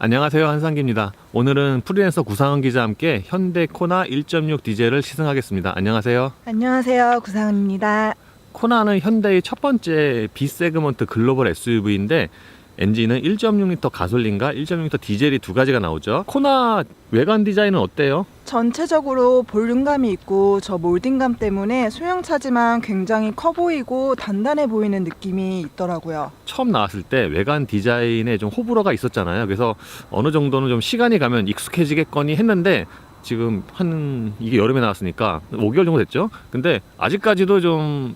안녕하세요, 한상기입니다. 오늘은 프리랜서 구상은 기자와 함께 현대 코나 1.6 디젤을 시승하겠습니다. 안녕하세요. 안녕하세요, 구상은입니다. 코나는 현대의 첫 번째 B세그먼트 글로벌 SUV인데 엔진은 1.6L 가솔린과 1.6L 디젤이 두 가지가 나오죠. 코나 외관 디자인은 어때요? 전체적으로 볼륨감이 있고 저 몰딩감 때문에 소형차지만 굉장히 커 보이고 단단해 보이는 느낌이 있더라고요. 처음 나왔을 때 외관 디자인에 좀 호불호가 있었잖아요. 그래서 어느 정도는 좀 시간이 가면 익숙해지겠거니 했는데 지금 이게 여름에 나왔으니까 5개월 정도 됐죠. 근데 아직까지도 좀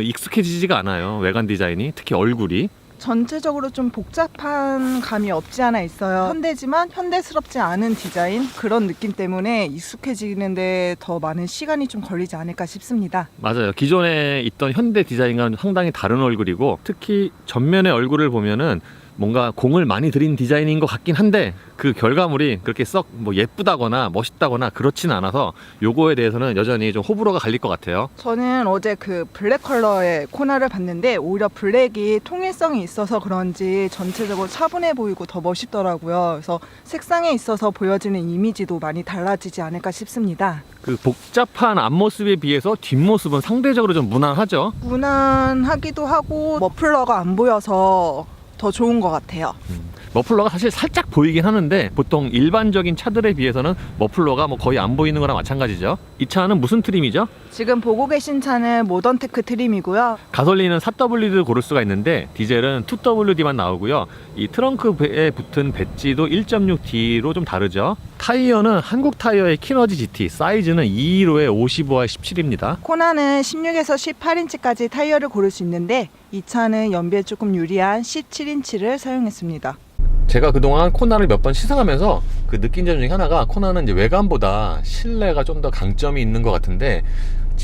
익숙해지지가 않아요. 외관 디자인이, 특히 얼굴이. 전체적으로 좀 복잡한 감이 없지 않아 있어요. 현대지만 현대스럽지 않은 디자인, 그런 느낌 때문에 익숙해지는데 더 많은 시간이 좀 걸리지 않을까 싶습니다. 맞아요. 기존에 있던 현대 디자인과는 상당히 다른 얼굴이고, 특히 전면의 얼굴을 보면은 뭔가 공을 많이 들인 디자인인 것 같긴 한데 그 결과물이 그렇게 썩 뭐 예쁘다거나 멋있다거나 그렇진 않아서 요거에 대해서는 여전히 좀 호불호가 갈릴 것 같아요. 저는 어제 그 블랙 컬러의 코나를 봤는데 오히려 블랙이 통일성이 있어서 그런지 전체적으로 차분해 보이고 더 멋있더라고요. 그래서 색상에 있어서 보여지는 이미지도 많이 달라지지 않을까 싶습니다. 그 복잡한 앞모습에 비해서 뒷모습은 상대적으로 좀 무난하죠. 무난하기도 하고 머플러가 안 보여서 더 좋은 것 같아요. 머플러가 사실 살짝 보이긴 하는데 보통 일반적인 차들에 비해서는 머플러가 뭐 거의 안 보이는 거랑 마찬가지죠. 이 차는 무슨 트림이죠? 지금 보고 계신 차는 모던테크 트림이고요. 가솔린은 4W를 고를 수가 있는데 디젤은 2WD만 나오고요. 이 트렁크에 붙은 배지도 1.6D로 좀 다르죠. 타이어는 한국 타이어의 키너지 GT, 사이즈는 215에 55와 17입니다. 코나는 16에서 18인치까지 타이어를 고를 수 있는데 이 차는 연비에 조금 유리한 17인치를 사용했습니다. 제가 그동안 코나를 몇 번 시승하면서 그 느낀 점 중에 하나가 코나는 이제 외관보다 실내가 좀 더 강점이 있는 것 같은데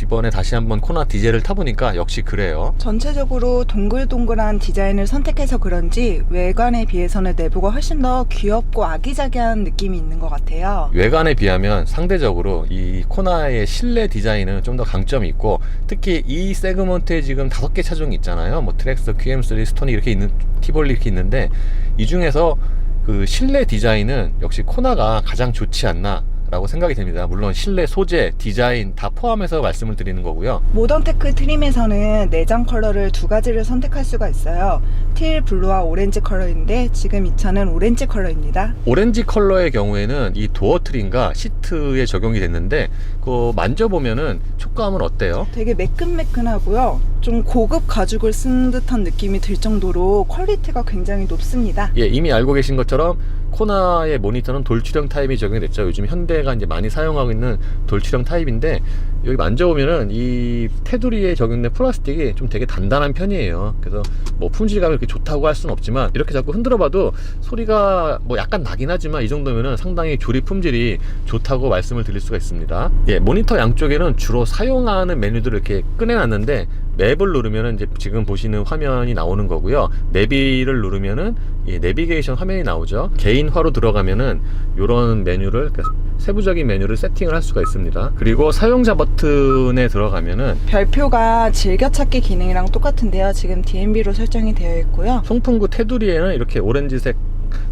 이번에 다시 한번 코나 디젤을 타보니까 역시 그래요. 전체적으로 동글동글한 디자인을 선택해서 그런지 외관에 비해서는 내부가 훨씬 더 귀엽고 아기자기한 느낌이 있는 것 같아요. 외관에 비하면 상대적으로 이 코나의 실내 디자인은 좀 더 강점이 있고, 특히 이 세그먼트에 지금 5개 차종이 있잖아요. 뭐 트랙스, QM3, 스토니 이렇게 있는, 티볼리 이렇게 있는데 이 중에서 그 실내 디자인은 역시 코나가 가장 좋지 않나 라고 생각이 됩니다. 물론 실내 소재, 디자인 다 포함해서 말씀을 드리는 거고요. 모던테크 트림에서는 내장 컬러를 두 가지를 선택할 수가 있어요. 틸 블루와 오렌지 컬러인데 지금 이 차는 오렌지 컬러입니다. 오렌지 컬러의 경우에는 이 도어 트림과 시트에 적용이 됐는데 그거 만져보면은 촉감은 어때요? 되게 매끈매끈하고요. 좀 고급 가죽을 쓴 듯한 느낌이 들 정도로 퀄리티가 굉장히 높습니다. 예, 이미 알고 계신 것처럼 코나의 모니터는 돌출형 타입이 적용이 됐죠. 요즘 현대가 이제 많이 사용하고 있는 돌출형 타입인데 여기 만져보면은 이 테두리에 적용된 플라스틱이 좀 되게 단단한 편이에요. 그래서 뭐 품질감이 이렇게 좋다고 할 수는 없지만 이렇게 자꾸 흔들어봐도 소리가 뭐 약간 나긴 하지만 이 정도면은 상당히 조립 품질이 좋다고 말씀을 드릴 수가 있습니다. 예, 모니터 양쪽에는 주로 사용하는 메뉴들을 이렇게 꺼내놨는데 맵을 누르면은 이제 지금 보시는 화면이 나오는 거고요. 내비를 누르면은 예, 내비게이션 화면이 나오죠. 개인화로 들어가면은 이런 메뉴를, 세부적인 메뉴를 세팅을 할 수가 있습니다. 그리고 사용자 버튼에 들어가면은 별표가 즐겨찾기 기능이랑 똑같은데요. 지금 DMB로 설정이 되어 있고요. 송풍구 테두리에는 이렇게 오렌지색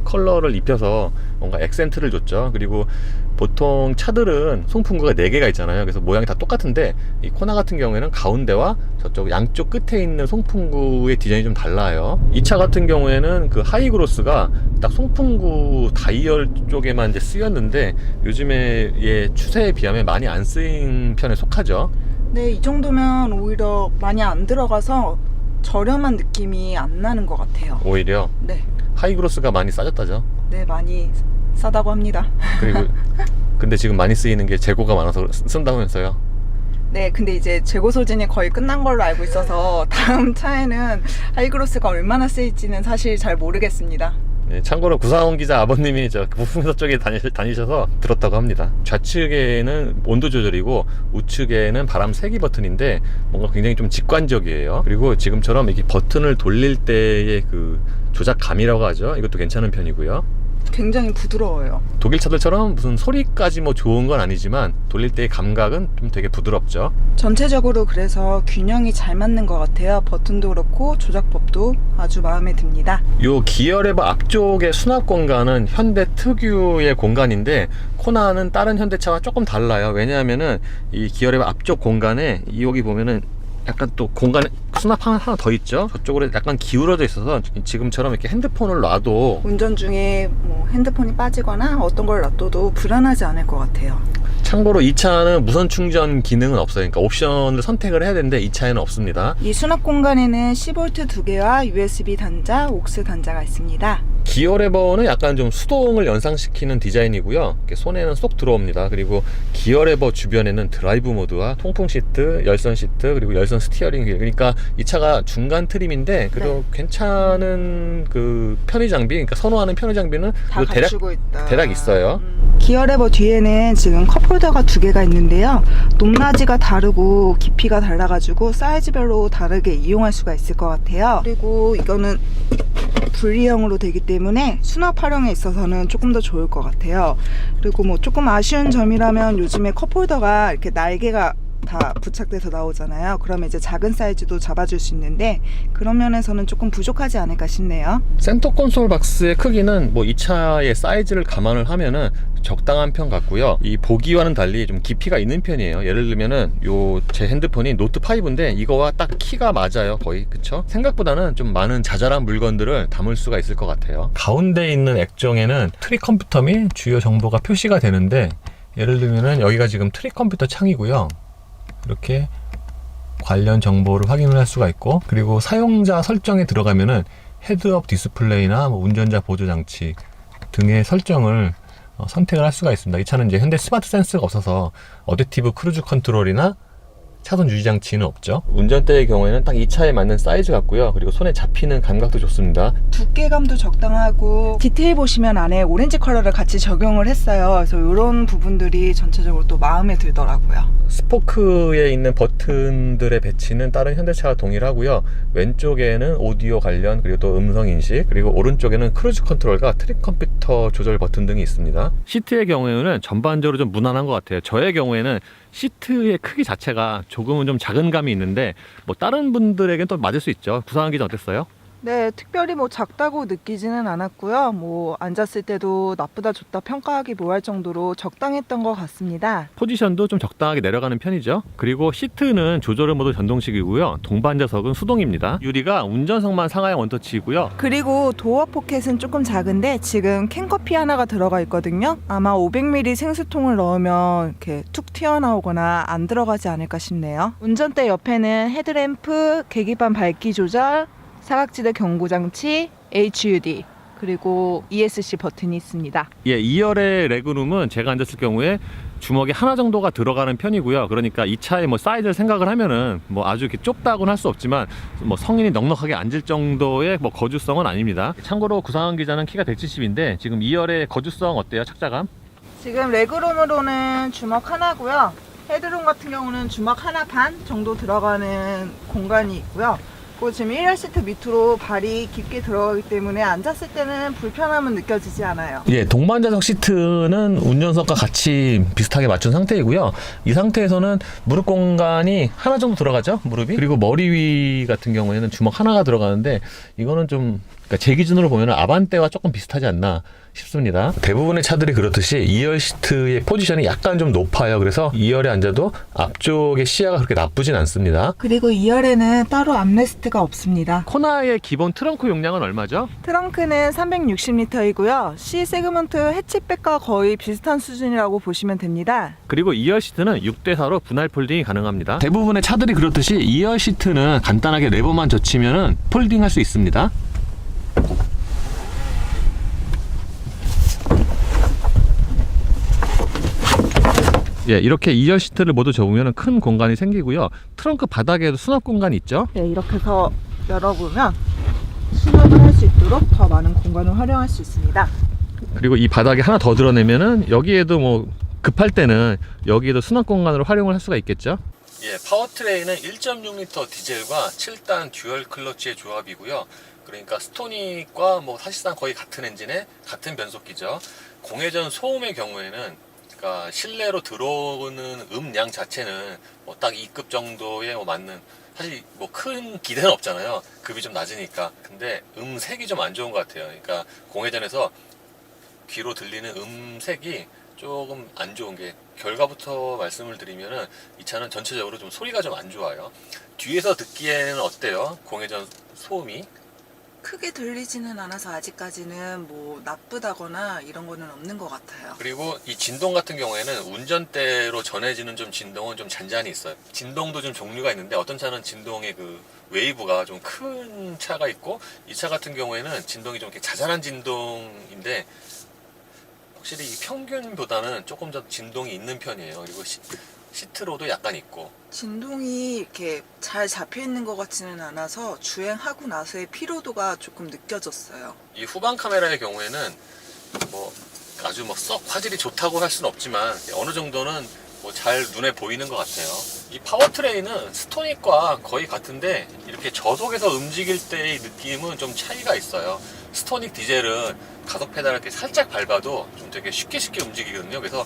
컬러를 입혀서 뭔가 액센트를 줬죠. 그리고 보통 차들은 송풍구가 4개가 있잖아요. 그래서 모양이 다 똑같은데 이 코나 같은 경우에는 가운데와 저쪽 양쪽 끝에 있는 송풍구의 디자인이 좀 달라요. 이 차 같은 경우에는 그 하이그로스가 딱 송풍구 다이얼 쪽에만 이제 쓰였는데 요즘의 추세에 비하면 많이 안 쓰인 편에 속하죠. 네, 이 정도면 오히려 많이 안 들어가서 저렴한 느낌이 안 나는 것 같아요. 오히려 네, 하이그로스가 많이 싸졌다죠. 네, 많이 싸다고 합니다. 그리고 근데 지금 많이 쓰이는 게 재고가 많아서 쓴다면서요. 네, 근데 이제 재고 소진이 거의 끝난 걸로 알고 있어서 다음 차에는 하이그로스가 얼마나 쓰일지는 사실 잘 모르겠습니다. 네, 참고로 구상훈 기자 아버님이 저 부품회사 쪽에 다니셔서 들었다고 합니다. 좌측에는 온도 조절이고 우측에는 바람 세기 버튼인데 뭔가 굉장히 좀 직관적이에요. 그리고 지금처럼 이렇게 버튼을 돌릴 때의 그 조작감이라고 하죠. 이것도 괜찮은 편이고요. 굉장히 부드러워요. 독일 차들처럼 무슨 소리까지 뭐 좋은 건 아니지만 돌릴 때의 감각은 좀 되게 부드럽죠. 전체적으로 그래서 균형이 잘 맞는 것 같아요. 버튼도 그렇고 조작법도 아주 마음에 듭니다. 요 기어 레버 앞쪽의 수납 공간은 현대 특유의 공간인데 코나는 다른 현대차와 조금 달라요. 왜냐하면은 이 기어 레버 앞쪽 공간에 여기 보면은 약간 또 공간에 수납 하나 더 있죠. 저쪽으로 약간 기울어져 있어서 지금처럼 이렇게 핸드폰을 놔도 운전 중에 뭐 핸드폰이 빠지거나 어떤 걸 놔둬도 불안하지 않을 것 같아요. 참고로 이 차는 무선 충전 기능은 없어요. 그러니까 옵션을 선택을 해야 되는데 이 차에는 없습니다. 이 수납 공간에는 10V 2개와 USB 단자, 옥스 단자가 있습니다. 기어 레버는 약간 좀 수동을 연상시키는 디자인이고요. 이렇게 손에는 쏙 들어옵니다. 그리고 기어 레버 주변에는 드라이브 모드와 통풍 시트, 열선 시트, 그리고 열선 스티어링 휠. 그러니까 이 차가 중간 트림인데 그래도 네. 괜찮은 그 편의 장비, 그러니까 선호하는 편의 장비는 다 갖추고 있다. 대략 있어요. 기어 레버 뒤에는 지금 컵홀더가 2개가 있는데요. 높낮이가 다르고 깊이가 달라가지고 사이즈별로 다르게 이용할 수가 있을 것 같아요. 그리고 이거는 분리형으로 되기 때문에 수납 활용에 있어서는 조금 더 좋을 것 같아요. 그리고 뭐 조금 아쉬운 점이라면 요즘에 컵홀더가 이렇게 날개가 다 부착돼서 나오잖아요. 그러면 이제 작은 사이즈도 잡아줄 수 있는데 그런 면에서는 조금 부족하지 않을까 싶네요. 센터 콘솔 박스의 크기는 뭐 이 차의 사이즈를 감안을 하면은 적당한 편 같고요. 이 보기와는 달리 좀 깊이가 있는 편이에요. 예를 들면은 요 제 핸드폰이 노트 5인데 이거와 딱 키가 맞아요. 거의. 그쵸? 생각보다는 좀 많은 자잘한 물건들을 담을 수가 있을 것 같아요. 가운데 있는 액정에는 트릭 컴퓨터 및 주요 정보가 표시가 되는데 예를 들면은 여기가 지금 트릭 컴퓨터 창이고요. 이렇게 관련 정보를 확인을 할 수가 있고, 그리고 사용자 설정에 들어가면은 헤드업 디스플레이나 뭐 운전자 보조 장치 등의 설정을 선택을 할 수가 있습니다. 이 차는 이제 현대 스마트 센스가 없어서 어댑티브 크루즈 컨트롤이나 차선 유지 장치는 없죠. 운전대의 경우에는 딱 이 차에 맞는 사이즈 같고요. 그리고 손에 잡히는 감각도 좋습니다. 두께감도 적당하고 디테일 보시면 안에 오렌지 컬러를 같이 적용을 했어요. 그래서 이런 부분들이 전체적으로 또 마음에 들더라고요. 스포크에 있는 버튼들의 배치는 다른 현대차와 동일하고요. 왼쪽에는 오디오 관련, 그리고 또 음성 인식, 그리고 오른쪽에는 크루즈 컨트롤과 트릭 컴퓨터 조절 버튼 등이 있습니다. 시트의 경우에는 전반적으로 좀 무난한 것 같아요. 저의 경우에는 시트의 크기 자체가 조금은 좀 작은 감이 있는데 뭐 다른 분들에겐 또 맞을 수 있죠. 구상한 기준 어땠어요? 네, 특별히 뭐 작다고 느끼지는 않았고요. 뭐 앉았을 때도 나쁘다 좋다 평가하기 뭐할 정도로 적당했던 것 같습니다. 포지션도 좀 적당하게 내려가는 편이죠. 그리고 시트는 조절은 모두 전동식이고요. 동반자석은 수동입니다. 유리가 운전석만 상하형 원터치이고요. 그리고 도어 포켓은 조금 작은데 지금 캔커피 하나가 들어가 있거든요. 아마 500ml 생수통을 넣으면 이렇게 툭 튀어나오거나 안 들어가지 않을까 싶네요. 운전대 옆에는 헤드램프, 계기판 밝기 조절, 사각지대 경고장치, HUD, 그리고 ESC 버튼이 있습니다. 예, 2열의 레그룸은 제가 앉았을 경우에 주먹이 하나 정도가 들어가는 편이고요. 그러니까 이 차의 뭐 사이즈를 생각을 하면은 뭐 아주 이렇게 좁다고는 할 수 없지만 뭐 성인이 넉넉하게 앉을 정도의 뭐 거주성은 아닙니다. 참고로 구상한 기자는 키가 170인데 지금 2열의 거주성 어때요? 착자감? 지금 레그룸으로는 주먹 하나고요. 헤드룸 같은 경우는 주먹 하나 반 정도 들어가는 공간이 있고요. 그리고 지금 1열 시트 밑으로 발이 깊게 들어가기 때문에 앉았을 때는 불편함은 느껴지지 않아요. 예, 동반자석 시트는 운전석과 같이 비슷하게 맞춘 상태이고요. 이 상태에서는 무릎 공간이 하나 정도 들어가죠, 무릎이. 그리고 머리 위 같은 경우에는 주먹 하나가 들어가는데 이거는 좀 그러니까 제 기준으로 보면 아반떼와 조금 비슷하지 않나 싶습니다. 대부분의 차들이 그렇듯이 2열 시트의 포지션이 약간 좀 높아요. 그래서 2열에 앉아도 앞쪽의 시야가 그렇게 나쁘진 않습니다. 그리고 2열에는 따로 암레스트가 없습니다. 코나의 기본 트렁크 용량은 얼마죠? 트렁크는 360리터이고요. C 세그먼트 해치백과 거의 비슷한 수준이라고 보시면 됩니다. 그리고 2열 시트는 6대4로 분할 폴딩이 가능합니다. 대부분의 차들이 그렇듯이 2열 시트는 간단하게 레버만 젖히면 폴딩할 수 있습니다. 예, 이렇게 2열 시트를 모두 접으면 큰 공간이 생기고요. 트렁크 바닥에도 수납 공간이 있죠. 네, 이렇게 해서 열어보면 수납을 할 수 있도록 더 많은 공간을 활용할 수 있습니다. 그리고 이 바닥에 하나 더 드러내면은 여기에도 뭐 급할 때는 여기에도 수납 공간으로 활용을 할 수가 있겠죠. 예, 파워트레인은 1.6L 디젤과 7단 듀얼 클러치의 조합이고요. 그러니까 스토닉과 뭐 사실상 거의 같은 엔진에 같은 변속기죠. 공회전 소음의 경우에는 그러니까 실내로 들어오는 음량 자체는 뭐 딱 2급 정도에 뭐 맞는, 사실 뭐 큰 기대는 없잖아요. 급이 좀 낮으니까. 근데 음색이 좀 안 좋은 것 같아요. 그러니까 공회전에서 귀로 들리는 음색이 조금 안 좋은 게, 결과부터 말씀을 드리면은 이 차는 전체적으로 좀 소리가 좀 안 좋아요. 뒤에서 듣기에는 어때요? 공회전 소음이? 크게 들리지는 않아서 아직까지는 뭐 나쁘다거나 이런 거는 없는 것 같아요. 그리고 이 진동 같은 경우에는 운전대로 전해지는 좀 진동은 좀 잔잔히 있어요. 진동도 좀 종류가 있는데 어떤 차는 진동의 그 웨이브가 좀 큰 차가 있고, 이 차 같은 경우에는 진동이 좀 이렇게 자잘한 진동인데 확실히 이 평균보다는 조금 더 진동이 있는 편이에요. 그리고 시트로도 약간 있고. 진동이 이렇게 잘 잡혀 있는 것 같지는 않아서 주행하고 나서의 피로도가 조금 느껴졌어요. 이 후방 카메라의 경우에는 뭐 아주 뭐 썩 화질이 좋다고 할 수는 없지만 어느 정도는 뭐 잘 눈에 보이는 것 같아요. 이 파워트레인은 스토닉과 거의 같은데 이렇게 저속에서 움직일 때의 느낌은 좀 차이가 있어요. 스토닉 디젤은 가속 페달을 이렇게 살짝 밟아도 좀 되게 쉽게 움직이거든요. 그래서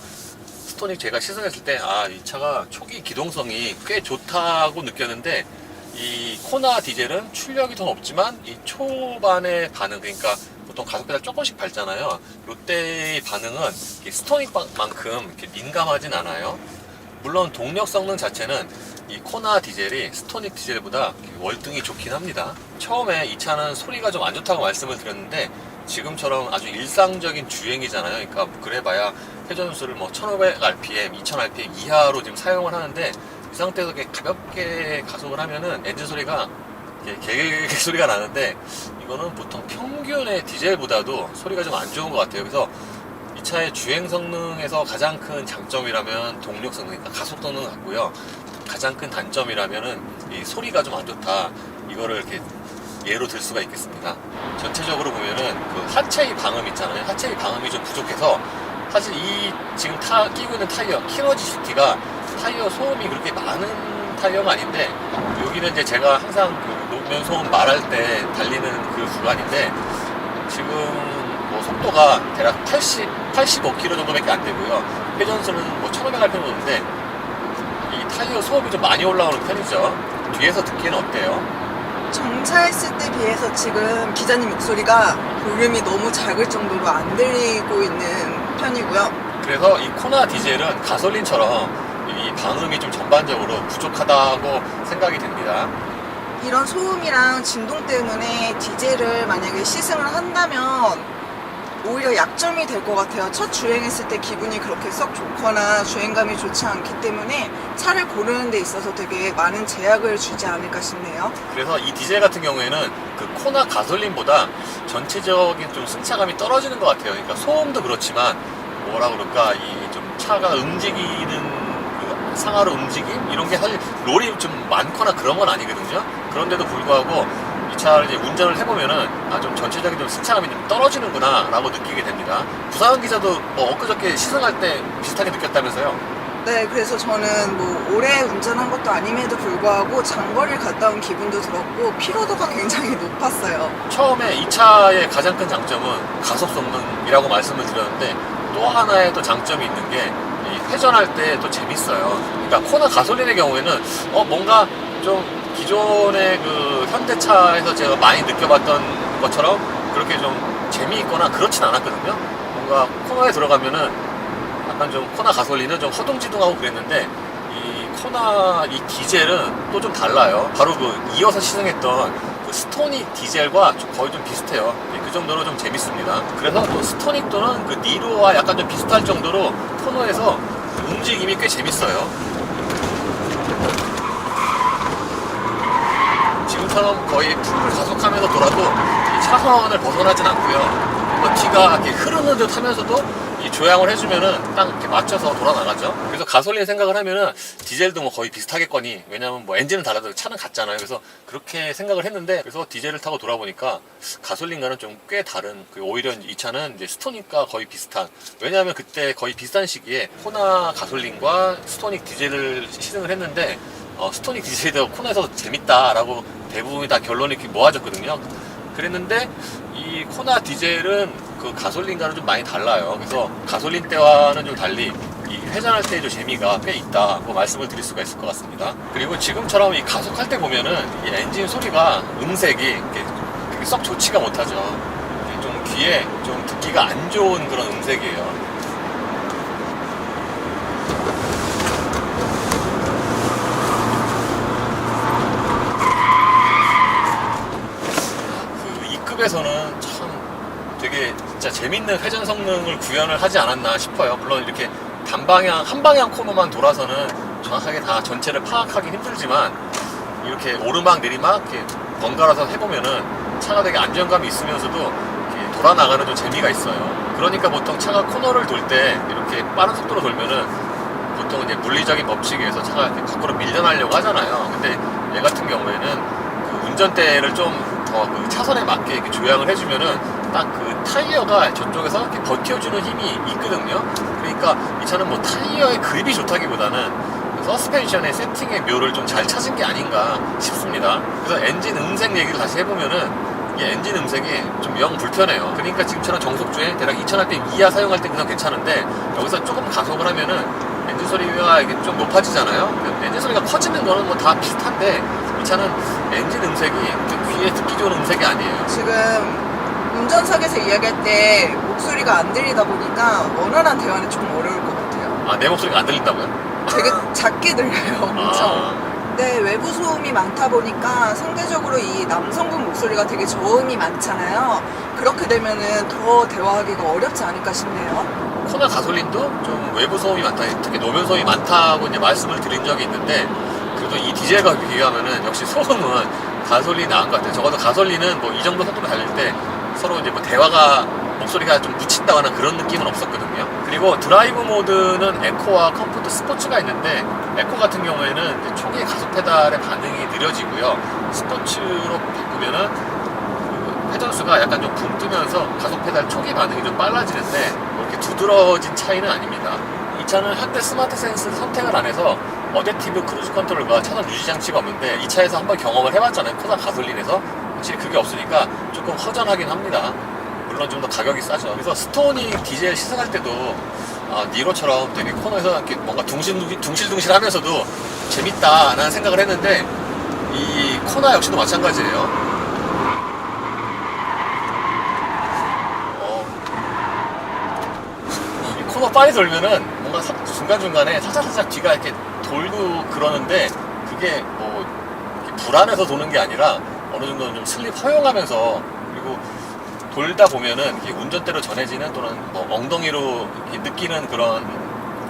스토닉 제가 시승했을 때 이 차가 초기 기동성이 꽤 좋다고 느꼈는데, 이 코나 디젤은 출력이 더 높지만 이 초반의 반응, 그러니까 보통 가속 페달 조금씩 밟잖아요. 이때의 반응은 스토닉만큼 이렇게 민감하진 않아요. 물론 동력 성능 자체는 이 코나 디젤이 스토닉 디젤보다 월등히 좋긴 합니다. 처음에 이 차는 소리가 좀 안 좋다고 말씀을 드렸는데, 지금처럼 아주 일상적인 주행이잖아요. 그러니까 그래봐야 회전수를 뭐 1500rpm, 2000rpm 이하로 지금 사용을 하는데, 이 상태에서 이렇게 가볍게 가속을 하면은 엔진 소리가 개개 소리가 나는데, 이거는 보통 평균의 디젤보다도 소리가 좀 안 좋은 것 같아요. 그래서 이 차의 주행 성능에서 가장 큰 장점이라면 동력 성능, 그러니까 가속 성능 같고요. 가장 큰 단점이라면은 이 소리가 좀 안 좋다. 이거를 이렇게 예로 들 수가 있겠습니다. 전체적으로 보면은 그 하체의 방음 있잖아요. 하체의 방음이 좀 부족해서, 사실 이 지금 끼고 있는 타이어 키너지 GT가 타이어 소음이 그렇게 많은 타이어가 아닌데, 여기는 이제 제가 항상 그 노면 소음 말할 때 달리는 그 구간인데, 지금 뭐 속도가 대략 85km 정도밖에 안 되고요. 회전수는 뭐 1500rpm 정도인데, 이 타이어 소음이 좀 많이 올라오는 편이죠. 뒤에서 듣기는 어때요? 정차했을 때 비해서 지금 기자님 목소리가 볼륨이 너무 작을 정도로 안 들리고 있는 편이고요. 그래서 이 코나 디젤은 가솔린처럼 이 방음이 좀 전반적으로 부족하다고 생각이 됩니다. 이런 소음이랑 진동 때문에 디젤을 만약에 시승을 한다면 오히려 약점이 될 것 같아요. 첫 주행했을 때 기분이 그렇게 썩 좋거나 주행감이 좋지 않기 때문에 차를 고르는 데 있어서 되게 많은 제약을 주지 않을까 싶네요. 그래서 이 디젤 같은 경우에는 그 코나 가솔린보다 전체적인 좀 승차감이 떨어지는 것 같아요. 그러니까 소음도 그렇지만 뭐라 그럴까, 이 좀 차가 움직이는 그 상하로 움직임 이런 게 사실 롤이 좀 많거나 그런 건 아니거든요. 그런데도 불구하고 이 차를 이제 운전을 해보면은 좀 전체적인 좀 승차감이 좀 떨어지는구나 라고 느끼게 됩니다. 부산 기자도 뭐 엊그저께 시승할 때 비슷하게 느꼈다면서요? 네, 그래서 저는 뭐 오래 운전한 것도 아님에도 불구하고 장거리를 갔다 온 기분도 들었고 피로도가 굉장히 높았어요. 처음에 이 차의 가장 큰 장점은 가속 성능이라고 말씀을 드렸는데, 또 하나의 또 장점이 있는 게 이 회전할 때 또 재밌어요. 그러니까 코나 가솔린의 경우에는 뭔가 좀 기존의 그 현대차에서 제가 많이 느껴봤던 것처럼 그렇게 좀 재미있거나 그렇진 않았거든요. 뭔가 코너에 들어가면은 약간 좀 코나 가솔린은 좀 허둥지둥하고 그랬는데, 이 디젤은 또 좀 달라요. 바로 그 이어서 시승했던 그 스토닉 디젤과 거의 좀 비슷해요. 그 정도로 좀 재밌습니다. 그래서 또 스토닉 또는 그 니로와 약간 좀 비슷할 정도로 코너에서 움직임이 꽤 재밌어요. 지금처럼 거의 풀 가속하면서 돌아도 이 차선을 벗어나진 않고요. 뒤가 이렇게 흐르는 듯 하면서도 이 조향을 해주면은 딱 이렇게 맞춰서 돌아 나가죠. 그래서 가솔린 생각을 하면은 디젤도 뭐 거의 비슷하겠거니, 왜냐면 뭐 엔진은 달라도 차는 같잖아요. 그래서 그렇게 생각을 했는데, 그래서 디젤을 타고 돌아보니까 가솔린과는 좀 꽤 다른, 오히려 이 차는 이제 스토닉과 거의 비슷한, 왜냐하면 그때 거의 비슷한 시기에 코나 가솔린과 스토닉 디젤을 시승을 했는데, 스토닉 디젤이 더 코나에서 재밌다라고 대부분이 다 결론이 이렇게 모아졌거든요. 그랬는데 이 코나 디젤은 그 가솔린과는 좀 많이 달라요. 그래서 가솔린 때와는 좀 달리 이 회전할 때의 좀 재미가 꽤 있다고 말씀을 드릴 수가 있을 것 같습니다. 그리고 지금처럼 이 가속할 때 보면은 이 엔진 소리가 음색이 이렇게 썩 좋지가 못하죠. 좀 귀에 좀 듣기가 안 좋은 그런 음색이에요. 그 2급에서는 참 되게 진짜 재밌는 회전 성능을 구현을 하지 않았나 싶어요. 물론 이렇게 단방향, 한방향 코너만 돌아서는 정확하게 다 전체를 파악하기 힘들지만 이렇게 오르막 내리막 이렇게 번갈아서 해보면은 차가 되게 안정감이 있으면서도 이렇게 돌아 나가는 좀 재미가 있어요. 그러니까 보통 차가 코너를 돌 때 이렇게 빠른 속도로 돌면은 보통 이제 물리적인 법칙에 의해서 차가 이렇게 밖으로 밀려나려고 하잖아요. 근데 얘 같은 경우에는 그 운전대를 좀 더 그 차선에 맞게 이렇게 조향을 해주면은 딱 그 타이어가 저쪽에서 이렇게 버텨주는 힘이 있거든요. 그러니까 이 차는 뭐 타이어의 그립이 좋다기보다는 서스펜션의 세팅의 묘를 좀 잘 찾은 게 아닌가 싶습니다. 그래서 엔진 음색 얘기를 다시 해보면은 이 엔진 음색이 좀 영 불편해요. 그러니까 지금처럼 정속주행 대략 2000rpm 이하 사용할 때 그냥 괜찮은데 여기서 조금 가속을 하면은 엔진 소리가 이게 좀 높아지잖아요. 엔진 소리가 커지는 거는 뭐 다 비슷한데 이 차는 엔진 음색이 귀에 듣기 좋은 음색이 아니에요. 지금 운전석에서 이야기할 때 목소리가 안 들리다 보니까 원활한 대화는 좀 어려울 것 같아요. 아, 내 목소리가 안 들린다고요? 되게 작게 들려요, 엄청. 네, 외부 소음이 많다 보니까 상대적으로 이 남성분 목소리가 되게 저음이 많잖아요. 그렇게 되면은 더 대화하기가 어렵지 않을까 싶네요. 코나 가솔린도 좀 외부 소음이 많다, 특히 노면 소음이 많다고 이제 말씀을 드린 적이 있는데 그래도 이 디젤과 비교하면은 역시 소음은 가솔린이 나은 것 같아요. 적어도 가솔린은 뭐 이 정도 속도로 달릴 때 서로 이제 뭐 대화가 목소리가 좀 묻힌다거나 그런 느낌은 없었거든요. 그리고 드라이브 모드는 에코와 컴포트 스포츠가 있는데 에코 같은 경우에는 이제 초기 가속 페달의 반응이 느려지고요. 스포츠로 바꾸면은 그 회전수가 약간 좀 붕 뜨면서 가속 페달 초기 반응이 좀 빨라지는데 뭐 이렇게 두드러진 차이는 아닙니다. 이 차는 현대 스마트 센스 선택을 안 해서 어댑티브 크루즈 컨트롤과 차선 유지 장치가 없는데 이 차에서 한번 경험을 해봤잖아요. 코나 가솔린에서 확실히 그게 없으니까 조금 허전하긴 합니다. 물론 좀 더 가격이 싸죠. 그래서 스토닉 디젤 시승할 때도 니로처럼 되게 코너에서 이렇게 뭔가 둥실둥실 하면서도 재밌다라는 생각을 했는데 이 코나 역시도 마찬가지예요. 이 코너 빨리 돌면은 뭔가 중간중간에 살짝살짝 뒤가 이렇게 돌고 그러는데 그게 뭐 불안해서 도는 게 아니라 어느 정도는 좀 슬립 허용하면서 그리고 돌다 보면은 이게 운전대로 전해지는 또는 뭐 엉덩이로 이렇게 느끼는 그런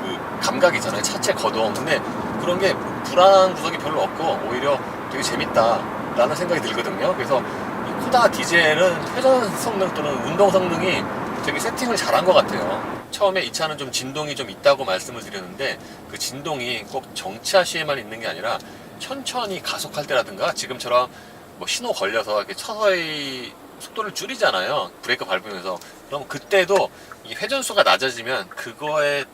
그 감각이 있잖아요. 차체 거동. 근데 그런 게 불안한 구석이 별로 없고 오히려 되게 재밌다라는 생각이 들거든요. 그래서 이 코나 디젤은 회전 성능 또는 운동 성능이 되게 세팅을 잘한 것 같아요. 처음에 이 차는 좀 진동이 좀 있다고 말씀을 드렸는데 그 진동이 꼭 정차 시에만 있는 게 아니라 천천히 가속할 때라든가 지금처럼 뭐 신호 걸려서 이렇게 서서히 속도를 줄이잖아요. 브레이크 밟으면서. 그럼 그때도 이 회전수가 낮아지면 그거에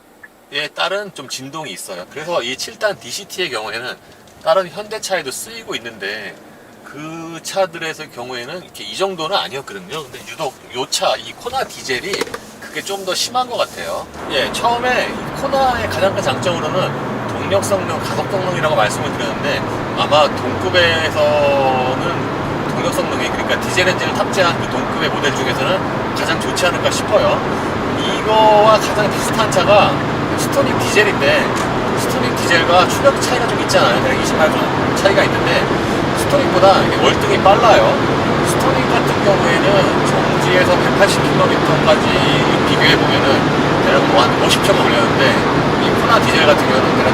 따른 좀 진동이 있어요. 그래서 이 7단 DCT의 경우에는 다른 현대차에도 쓰이고 있는데 그 차들에서의 경우에는 이렇게 이 정도는 아니었거든요. 근데 유독 요 차, 이 코나 디젤이 그게 좀 더 심한 것 같아요. 예, 처음에 이 코나의 가장 큰 장점으로는 동력 성능, 가속 성능이라고 말씀을 드렸는데 아마 동급에서는 동력 성능이 그러니까 디젤 엔진을 탑재한 그 동급의 모델 중에서는 가장 좋지 않을까 싶어요. 이거와 가장 비슷한 차가 스토닉 디젤인데 스토닉 디젤과 추력 차이가 좀 있잖아요. 128점 차이가 있는데 스토닉보다 월등히 빨라요. 스토닉 같은 경우에는 정지에서 180km까지 비교해보면은 대략 뭐 한 50초 걸렸는데 이 코나 디젤 같은 경우는 대략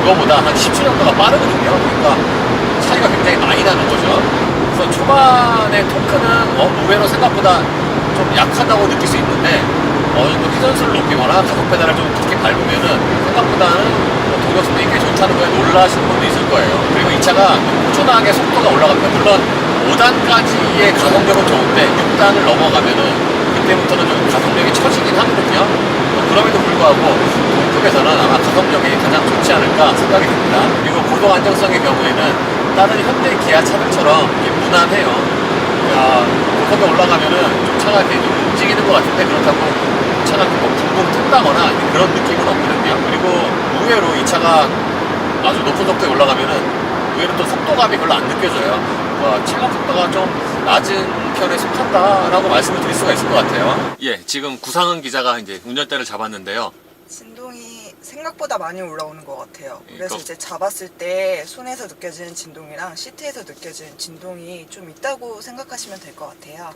그거보다 한 10초 정도가 빠르거든요. 그러니까 차이가 굉장히 많이 나는 거죠. 그래서 초반에 토크는 의외로 생각보다 좀 약하다고 느낄 수 있는데 어느 정도 회전수를 높이거나 가속 페달을 좀 깊게 밟으면은 생각보다는 동력 성능이 꽤 좋다는 거에 놀라시는 분도 있을 거예요. 그리고 이 차가 꾸준하게 속도가 올라갑니다. 물론 5단까지의 가속력은 좋은데 6단을 넘어가면은 그때부터는 좀 가속력이 처지긴 하거든요. 그럼에도 불구하고 동급에서는 아마 가속력이 가장 좋지 않을까 생각이 듭니다. 그리고 고도 안정성의 경우에는 다른 현대 기아 차들처럼 무난해요. 고속에 올라가면은 좀 차가 이렇게 좀 움직이는 것 같은데 그렇다고 차가 뭐 붕붕 뜬다거나 그런 느낌은 없거든요. 그리고 의외로 이 차가 아주 높은 속도에 올라가면은 의외로 또 속도감이 별로 안 느껴져요. 차량 속도가 좀 낮은 편에 속한다라고 말씀을 드릴 수가 있을 것 같아요. 예, 지금 구상은 기자가 이제 운전대를 잡았는데요. 진동이 생각보다 많이 올라오는 것 같아요. 그래서 그러니까- 이제 잡았을 때 손에서 느껴지는 진동이랑 시트에서 느껴지는 진동이 좀 있다고 생각하시면 될 것 같아요.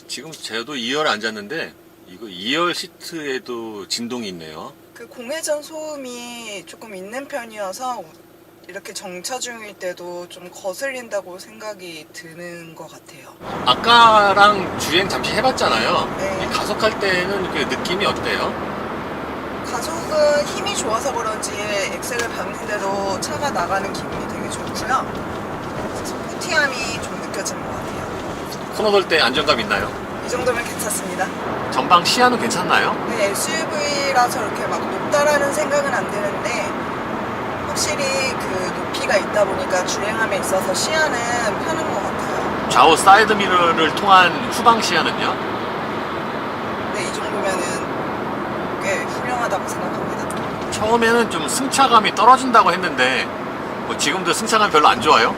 지금 저도 2열에 앉았는데 이거 2열 시트에도 진동이 있네요. 그 공회전 소음이 조금 있는 편이어서 이렇게 정차 중일 때도 좀 거슬린다고 생각이 드는 것 같아요. 아까랑 주행 잠시 해봤잖아요. 네. 이 가속할 때는 그 느낌이 어때요? 가속은 힘이 좋아서 그런지 엑셀을 밟는 대로 차가 나가는 기분이 되게 좋고요. 스포티함이 좀 느껴지는 것 같아요. 코너 돌 때 안정감 있나요? 이 정도면 괜찮습니다. 전방 시야는 괜찮나요? 네, SUV라서 이렇게 막 높다라는 생각은 안 드는데 확실히 그 높이가 있다 보니까 주행함에 있어서 시야는 편한 것 같아요. 좌우 사이드 미러를 통한 후방 시야는요? 네, 이 정도면은 꽤 훌륭하다고 생각합니다. 처음에는 좀 승차감이 떨어진다고 했는데 뭐 지금도 승차감 별로 안 좋아요?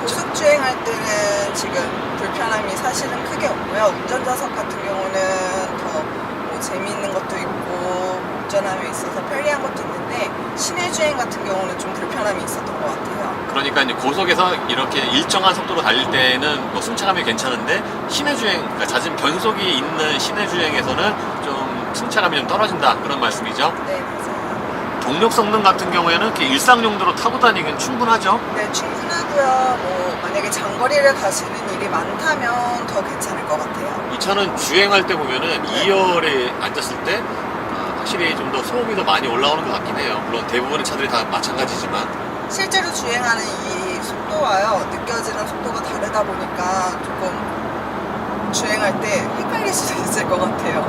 고속 주행할 때는 지금 불편함이 사실은 크게 없고요. 운전좌석 같은 경우는 더뭐 재미있는 것도 있고 운전함에 있어서 편리한 것도 있는데 시내 주행 같은 경우는 좀 불편함이 있었던 것 같아요. 그러니까 이제 고속에서 이렇게 일정한 속도로 달릴 때는 뭐 승차감이 괜찮은데 시내 주행, 그러니까 잦은 변속이 있는 시내 주행에서는 좀 승차감이 좀 떨어진다 그런 말씀이죠? 네, 맞아요. 동력 성능 같은 경우에는 이렇게 일상 용도로 타고 다니긴 충분하죠? 네, 충분하고요. 뭐 만약에 장거리를 가시는 일이 많다면 더 괜찮을 것 같아요. 이 차는 주행할 때 보면은 2열에 앉았을 때 확실히 좀 더 소음이 더 많이 올라오는 것 같긴 해요. 물론 대부분의 차들이 다 마찬가지지만 실제로 주행하는 이 속도와요, 느껴지는 속도가 다르다 보니까 조금 주행할 때 헷갈릴 수도 있을 것 같아요.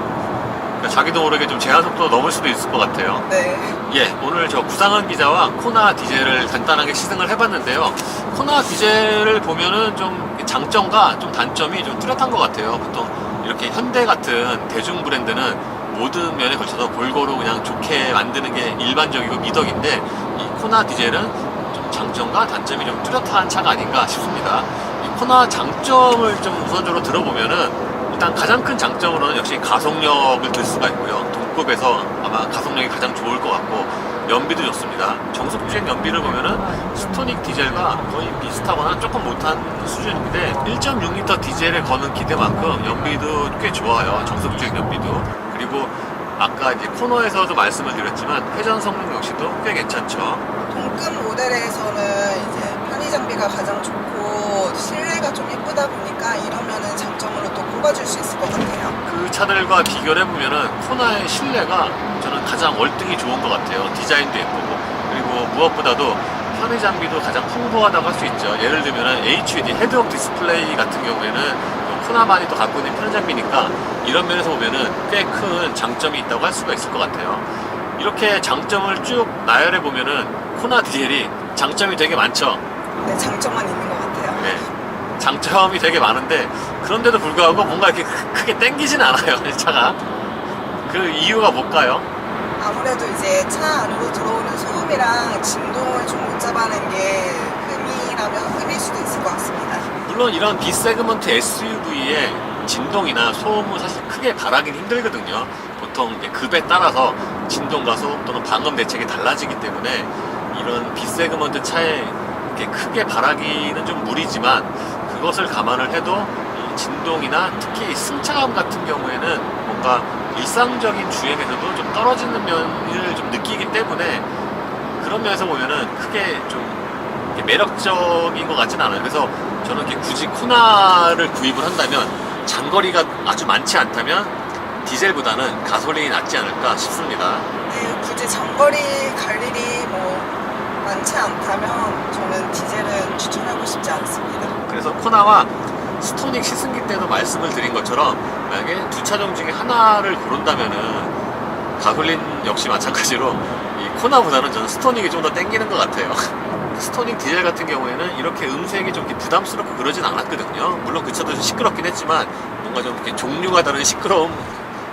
그러니까 자기도 모르게 좀 제한 속도 넘을 수도 있을 것 같아요. 네. 예, 오늘 저 구상은 기자와 코나 디젤을 간단하게 시승을 해봤는데요. 코나 디젤을 보면은 좀 장점과 좀 단점이 좀 뚜렷한 것 같아요. 보통 이렇게 현대 같은 대중 브랜드는 모든 면에 걸쳐서 골고루 그냥 좋게 만드는 게 일반적이고 미덕인데 이 코나 디젤은 좀 장점과 단점이 좀 뚜렷한 차가 아닌가 싶습니다. 이 코나 장점을 좀 우선적으로 들어보면은 일단 가장 큰 장점으로는 역시 가속력을 들 수가 있고요. 동급에서 아마 가속력이 가장 좋을 것 같고 연비도 좋습니다. 정속주행 연비를 보면은 스토닉 디젤과 거의 비슷하거나 조금 못한 수준인데 1.6L 디젤에 거는 기대만큼 연비도 꽤 좋아요. 정속주행 연비도. 그리고 아까 이제 코너에서도 말씀을 드렸지만 회전 성능 역시도 꽤 괜찮죠. 동급 모델에서는 이제 편의 장비가 가장 좋고 실내가 좀 예쁘다 보니까 이러면은 장점으로 또 꼽아줄 수 있을 것 같아요. 그 차들과 비교를 해보면은 코나의 실내가 저는 가장 월등히 좋은 것 같아요. 디자인도 예쁘고 그리고 무엇보다도 편의 장비도 가장 풍부하다고 할 수 있죠. 예를 들면은 HUD 헤드업 디스플레이 같은 경우에는 코나만이 또 갖고 있는 편의 장비니까 이런 면에서 보면은 꽤 큰 장점이 있다고 할 수가 있을 것 같아요. 이렇게 장점을 쭉 나열해 보면은 코나 디젤이 장점이 되게 많죠. 네, 장점만 있는 것 같아요. 네. 장점이 되게 많은데 그런데도 불구하고 뭔가 이렇게 크게 땡기진 않아요. 이 차가. 그 이유가 뭘까요? 아무래도 이제 차 안으로 들어오는 소음이랑 진동을 좀 못 잡아낸 게 흠이라면 흠일 수도 있을 것 같습니다. 물론 이런 B세그먼트 SUV의 진동이나 소음은 사실 크게 바라긴 힘들거든요. 보통 이제 급에 따라서 진동 가속 또는 방음 대책이 달라지기 때문에 이런 B세그먼트 차에 이렇게 크게 바라기는 좀 무리지만 그것을 감안을 해도 이 진동이나 특히 승차감 같은 경우에는 뭔가 일상적인 주행에서도 좀 떨어지는 면을 좀 느끼기 때문에 그런 면에서 보면은 크게 좀 이렇게 매력적인 것 같진 않아요. 그래서 저는 이렇게 굳이 코나를 구입을 한다면 장거리가 아주 많지 않다면 디젤보다는 가솔린이 낫지 않을까 싶습니다. 네, 굳이 장거리 갈 일이 뭐 많지 않다면 저는 디젤은 추천하고 싶지 않습니다. 그래서 코나와 스토닉 시승기 때도 말씀을 드린 것처럼 만약에 두 차종 중에 하나를 고른다면은 가솔린 역시 마찬가지로 이 코나보다는 저는 스토닉이 좀 더 땡기는 것 같아요. 스토닉 디젤 같은 경우에는 이렇게 음색이 좀 이렇게 부담스럽고 그러진 않았거든요. 물론 그 차도 좀 시끄럽긴 했지만 뭔가 좀 이렇게 종류가 다른 시끄러움,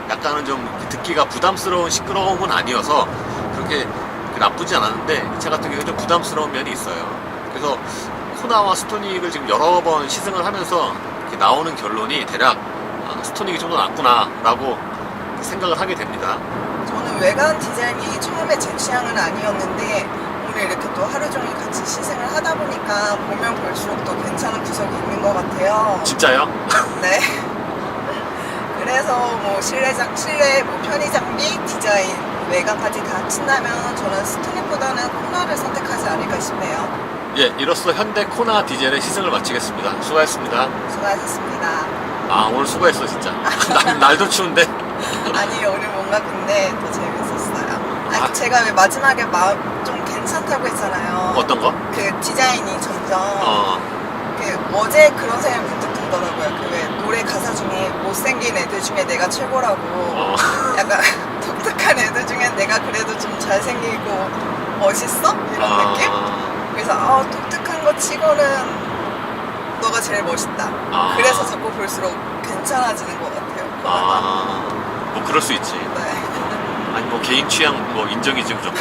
약간은 좀 듣기가 부담스러운 시끄러움은 아니어서 그렇게 나쁘지 않았는데 이 차 같은 경우에 좀 부담스러운 면이 있어요. 그래서 코나와 스토닉을 지금 여러 번 시승을 하면서 이렇게 나오는 결론이 대략 스토닉이 좀 더 낫구나 라고 생각을 하게 됩니다. 저는 외관 디자인이 처음에 제 취향은 아니었는데 오늘 이렇게 또 하루 종일 같이 시승을 하다 보니까 보면 볼수록 또 괜찮은 구석이 있는 것 같아요. 진짜요? 네. 그래서 뭐 실내 뭐 편의 장비, 디자인, 외관까지 다 합친다면 저는 스토닉보다는 코나를 선택하지 않을까 싶네요. 예, 이로써 현대 코나 디젤의 시승을 마치겠습니다. 수고하셨습니다. 수고하셨습니다. 아, 오늘 수고했어 진짜. 날도 추운데. 아니 오늘 뭔가 근데 더 재밌었어요. 아니, 아. 제가 왜 마지막에 마음 좀 괜찮다고 했잖아요. 어떤 거? 그 디자인이 점점 그 어제 그런 생각이 문득 들더라고요. 그 왜 노래 가사 중에 못생긴 애들 중에 내가 최고라고 약간 독특한 애들 중에 내가 그래도 좀 잘생기고 멋있어? 이런 느낌? 그래서 독특한 거 치고는 너가 제일 멋있다. 그래서 자꾸 볼수록 괜찮아지는 것 같아요. 뭐 그럴 수 있지. 네. 아니 뭐 개인 취향 뭐 인정이지 무조건.